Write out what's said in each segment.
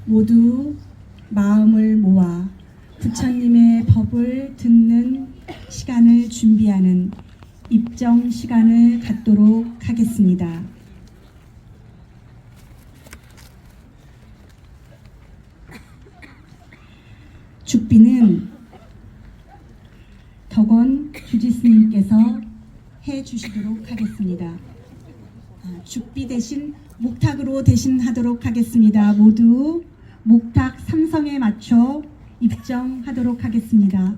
모두 마음을 모아 부처님의 법을 듣는 시간을 준비하는 입정 시간을 갖도록 하겠습니다. 죽비는 덕원 주지스님께서 해주시도록 하겠습니다. 죽비 대신 목탁으로 대신하도록 하겠습니다. 모두 목탁 3성에 맞춰 입정하도록 하겠습니다.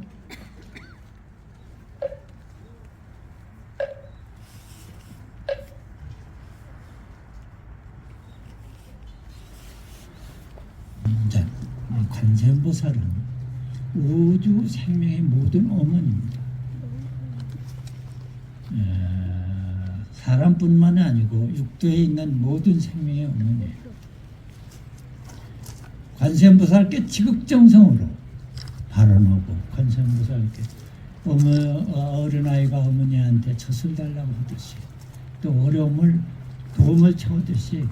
관세음보살은 우주 생명의 모든 어머니입니다. 사람뿐만 아니고 육도에 있는 모든 생명의 어머니예요. 관세음보살께 지극정성으로 발언하고 관세음보살께 어린아이가 어머니한테 젖을 달라고 하듯이 또 도움을 청하듯이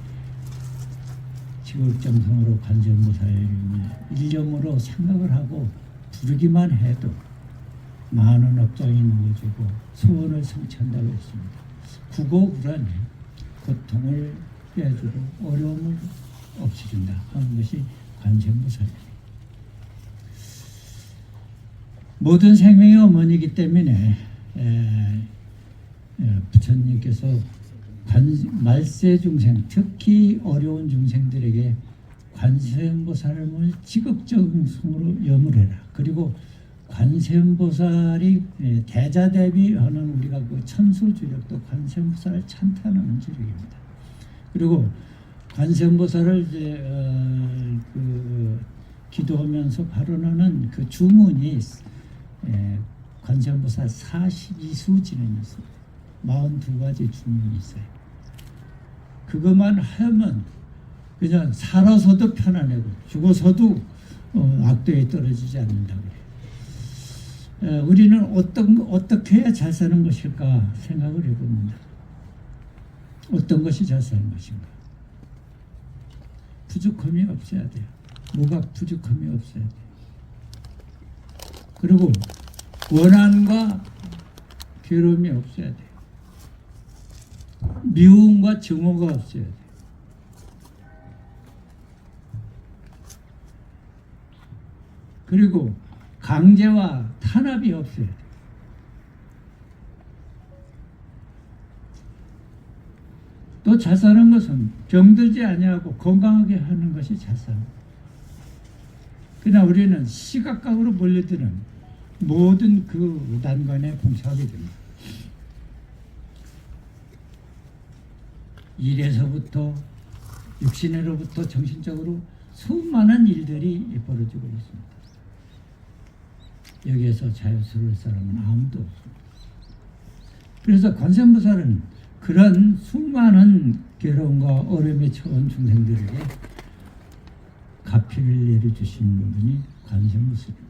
지극정성으로 관세음보살을 일념으로 생각을 하고 부르기만 해도 많은 업장이 누워지고 소원을 성취한다고 했습니다. 구고불안이 고통을 빼주고 어려움을 없애준다 하는 것이 관세음보살입니다. 모든 생명의 어머니이기 때문에 부처님께서 말세 중생, 특히 어려운 중생들에게 관세음보살을 지극정성으로 염을해라. 그리고 관세음보살이 대자대비하는 우리가 그 천수주력도 관세음보살을 찬탄하는 주력입니다. 그리고 관세음보살을 기도하면서 발언하는 그 주문이 관세음보살 42수지는 있습니다. 42가지 주문이 있어요. 그것만 하면 그냥 살아서도 편안하고 죽어서도 악도에 떨어지지 않는다고 해요. 우리는 어떻게 해야 잘 사는 것일까 생각을 해봅니다. 어떤 것이 잘 사는 것인가? 부족함이 없어야 돼요. 뭐가 부족함이 없어야 돼요. 그리고 원한과 괴로움이 없어야 돼요. 미움과 증오가 없어야 돼요. 그리고 강제와 탄압이 없어야 돼요. 또 잘 사는 것은 병들지 아니하고 건강하게 하는 것이 잘 사는 거예요. 그러나 우리는 시각각으로 몰려드는 모든 그 난관에 봉착하게 됩니다. 일에서부터 육신으로부터 정신적으로 수많은 일들이 벌어지고 있습니다. 여기에서 자유스러울 사람은 아무도 없습니다. 그래서 관세음보살은 그런 수많은 괴로움과 어려움에 처한 중생들에게 가피를 내려주시는 분이 관세음보살입니다.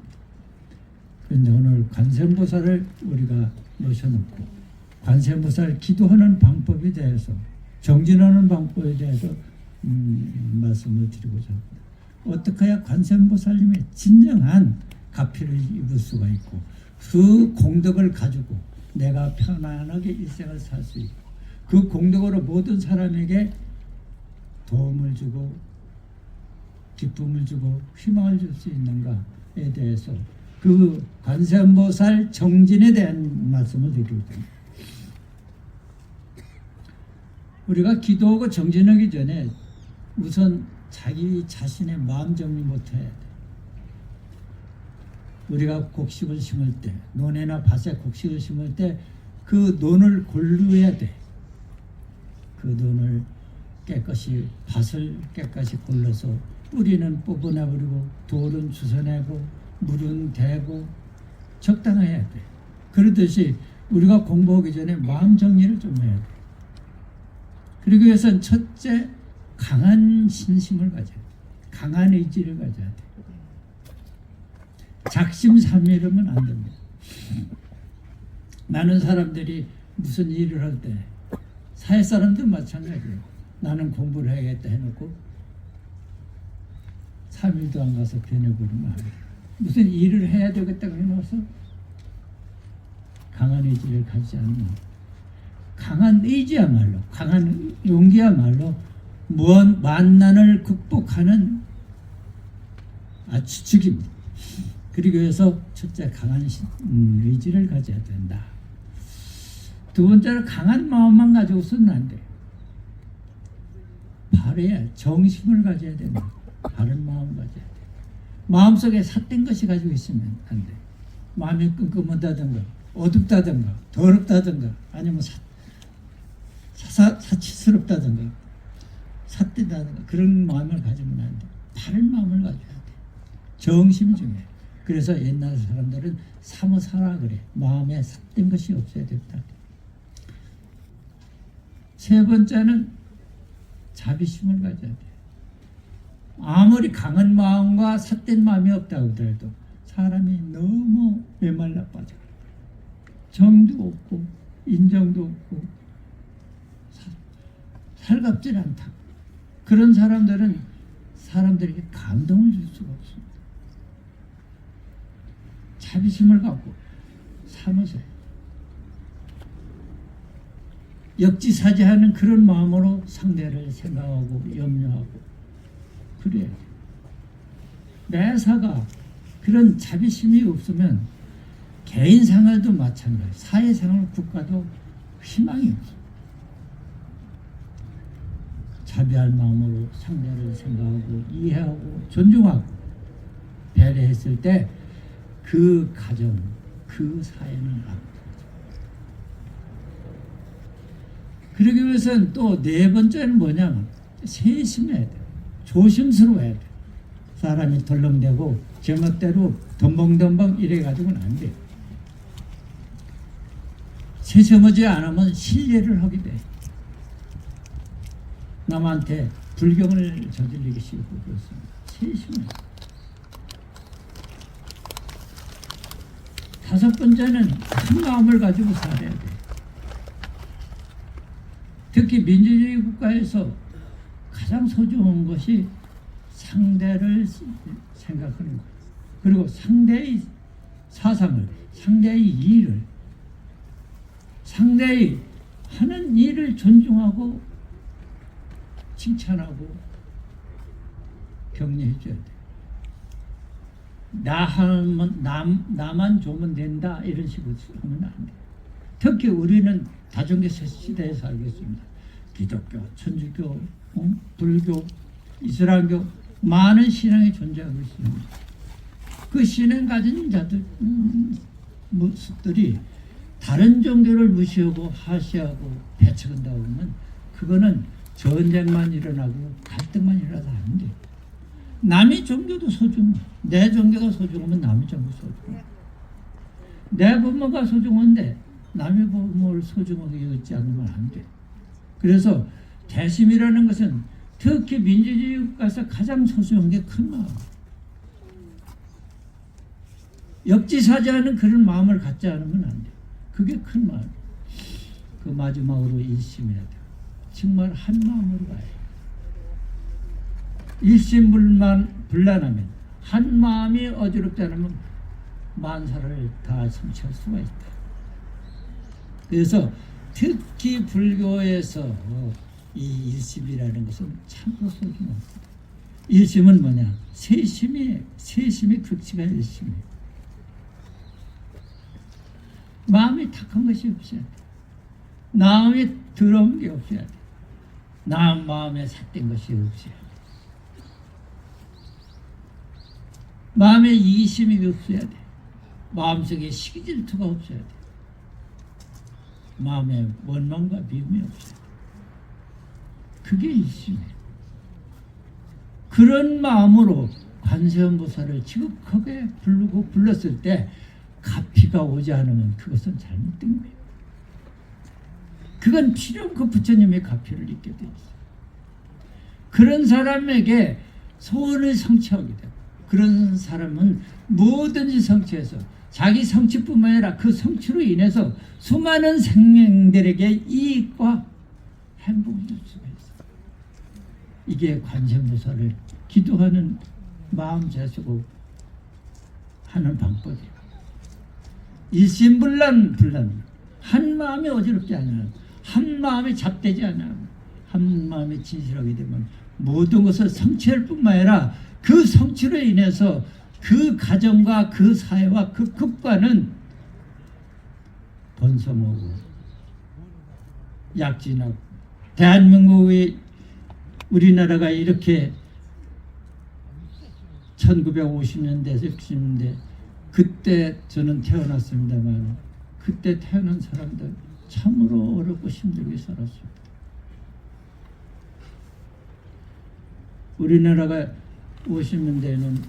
그런데 오늘 관세음보살을 우리가 모셔놓고 관세음보살 기도하는 방법에 대해서 정진하는 방법에 대해서 말씀을 드리고자 합니다. 어떻게 해야 관세음보살님의 진정한 가피를 입을 수가 있고 그 공덕을 가지고 내가 편안하게 일생을 살 수 있고 그 공덕으로 모든 사람에게 도움을 주고 기쁨을 주고 희망을 줄 수 있는가에 대해서 그 관세음보살 정진에 대한 말씀을 드리고 있습니다. 우리가 기도하고 정진하기 전에 우선 자기 자신의 마음 정리 못해야 돼. 우리가 곡식을 심을 때, 논에나 밭에 곡식을 심을 때 그 논을 골루해야 돼. 그 논을 깨끗이, 밭을 깨끗이 골라서 뿌리는 뽑아내버리고 돌은 주워내고 물은 대고 적당해야 돼. 그러듯이 우리가 공부하기 전에 마음 정리를 좀 해야 돼. 그리고 위해서는 첫째, 강한 신심을 가져야 돼. 강한 의지를 가져야 돼. 작심삼일하면 안 됩니다. 많은 사람들이 무슨 일을 할 때 사회 사람들 마찬가지예요. 나는 공부를 해야겠다 해놓고 3일도 안 가서 변해버리면 안 돼. 무슨 일을 해야 되겠다고 해놓아서 강한 의지를 가지지 않으면, 강한 의지야말로, 강한 용기야말로 만난을 극복하는 주축입니다. 그리고 해서 첫째, 강한 의지를 가져야 된다. 두 번째로, 강한 마음만 가지고서는 안 돼. 바래야, 정심을 가져야 된다. 바른 마음 가져야 돼. 마음속에 삿된 것이 가지고 있으면 안 돼. 마음이 끔끔하다든가 어둡다든가 더럽다든가 아니면 사치스럽다든가 삿되다든가 그런 마음을 가지면 안 돼. 바른 마음을 가져야 돼. 정심이 중요해. 그래서 옛날 사람들은 사무사라 그래. 마음에 삿된 것이 없어야 된다. 세 번째는 자비심을 가져야 돼. 아무리 강한 마음과 삿된 마음이 없다고 하더라도 사람이 너무 메말라 빠져. 정도 없고 인정도 없고 살갑질 않다. 그런 사람들은 사람들에게 감동을 줄 수가 없습니다. 자비심을 갖고 사무소에 역지사지하는 그런 마음으로 상대를 생각하고 염려하고 그래야 돼. 매사가 그런 자비심이 없으면 개인 생활도 마찬가지, 사회생활, 국가도 희망이 없어. 자비할 마음으로 상대를 생각하고 이해하고 존중하고 배려했을 때 그 가정, 그 사회는 안 그러기 위해서는 또 네 번째는 뭐냐면 세심해야 돼. 조심스러워야 돼. 사람이 덜렁대고 제멋대로 덤벙덤벙 이래가지고는 안 돼. 세심하지 않으면 신뢰를 하게 돼. 남한테 불경을 저질리기 싫고 그렇습니다. 세심해. 다섯 번째는 큰 마음을 가지고 살아야 돼. 특히 민주주의 국가에서 가장 소중한 것이 상대를 생각하는 것. 그리고 상대의 사상을, 상대의 일을, 상대의 하는 일을 존중하고 칭찬하고 격려해 줘야 돼. 나만 좋으면 된다 이런 식으로 하면 안 돼. 특히 우리는 다종교 시대에 살고 있습니다. 기독교, 천주교, 불교, 이슬람교 많은 신앙이 존재하고 있습니다. 그 신앙 가진 자들 모습들이 다른 종교를 무시하고 하시하고 배척한다고 하면 그거는 전쟁만 일어나고 갈등만 일어나도 안 돼. 남의 종교도 소중해. 내 종교가 소중하면 남의 종교 소중해. 내 부모가 소중한데 남의 부모를 소중하게 여기지 않으면 안 돼. 그래서 대심이라는 것은 특히 민주주의 국가에서 가장 소중한 게 큰 마음. 역지사지하는 그런 마음을 갖지 않으면 안 돼. 그게 큰 마음. 그 마지막으로 일심이라 돼. 정말 한 마음으로 가야 돼. 일심불란하면 한 마음이 어지럽지 않으면 만사를 다 성취할 수가 있다. 그래서 특히 불교에서 이 일심이라는 것은 참으로 소중합니다. 일심은 뭐냐? 세심의 극치가 일심이에요. 마음이 탁한 것이 없어야 돼. 마음이 더러운 게 없어야 돼. 마음에 삿된 것이 없어야 돼. 마음에 이기심이 없어야 돼. 마음속에 시기질투가 없어야 돼. 마음에 원망과 미움이 없어야 돼. 그게 일심이에요. 그런 마음으로 관세음보살을 지극하게 불렀을 때 가피가 오지 않으면 그것은 잘못된 거예요. 그건 필요한 부처님의 가피를 잊게 돼 있어요. 그런 사람에게 소원을 성취하게 되고 그런 사람은 뭐든지 성취해서 자기 성취뿐만 아니라 그 성취로 인해서 수많은 생명들에게 이익과 행복을 줄 수가 있어요. 이게 관세음보살을 기도하는 마음 재수고 하는 방법이에요. 일심불란 한 마음이 어지럽지 않아, 한 마음이 잡되지 않아, 한 마음이 진실하게 되면 모든 것을 성취할 뿐만 아니라 그 성취로 인해서 그 가정과 그 사회와 그 국가는 번성하고 약진하고, 대한민국의 우리나라가 이렇게 1950년대 60년대 그때 저는 태어났습니다만 그때 태어난 사람들 참으로 어렵고 힘들게 살았습니다. 우리나라가 50년대에는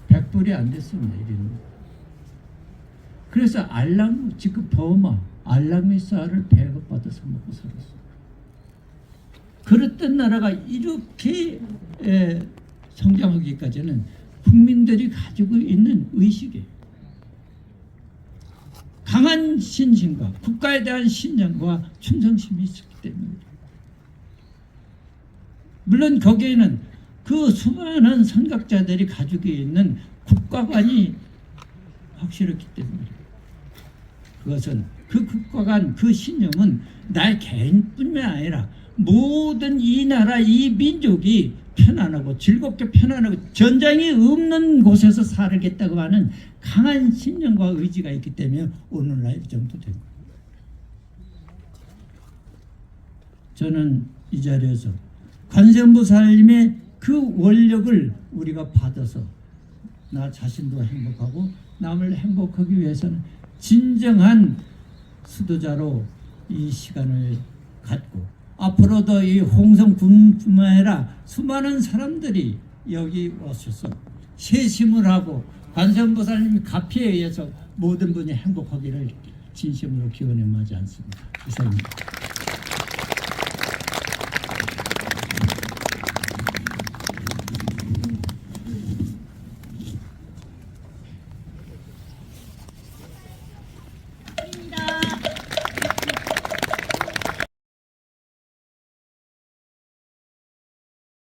100불이 안 됐습니다. 1인분. 그래서 알랑 지금 버마 알랑미 쌀을 배급받아서 먹고 살았어요. 그랬던 나라가 이렇게 성장하기까지는 국민들이 가지고 있는 의식이에요. 강한 신심과 국가에 대한 신념과 충성심이 있었기 때문입니다. 물론 거기에는 그 수많은 선각자들이 가지고 있는 국가관이 확실했기 때문입니다. 그것은 그 국가관, 그 신념은 나의 개인뿐만 아니라 모든 이 나라, 이 민족이 편안하고 즐겁게 편안하고 전쟁이 없는 곳에서 살겠다고 하는 강한 신념과 의지가 있기 때문에 오늘날 이 정도 됩니다. 저는 이 자리에서 관세음보살님의 그 원력을 우리가 받아서 나 자신도 행복하고 남을 행복하기 위해서는 진정한 수도자로 이 시간을 갖고 앞으로도 이 홍성군뿐만 아니라 수많은 사람들이 여기 오셔서 세심을 하고 관세음보살님 가피에 의해서 모든 분이 행복하기를 진심으로 기원해 마지 않습니다. 이상입니다.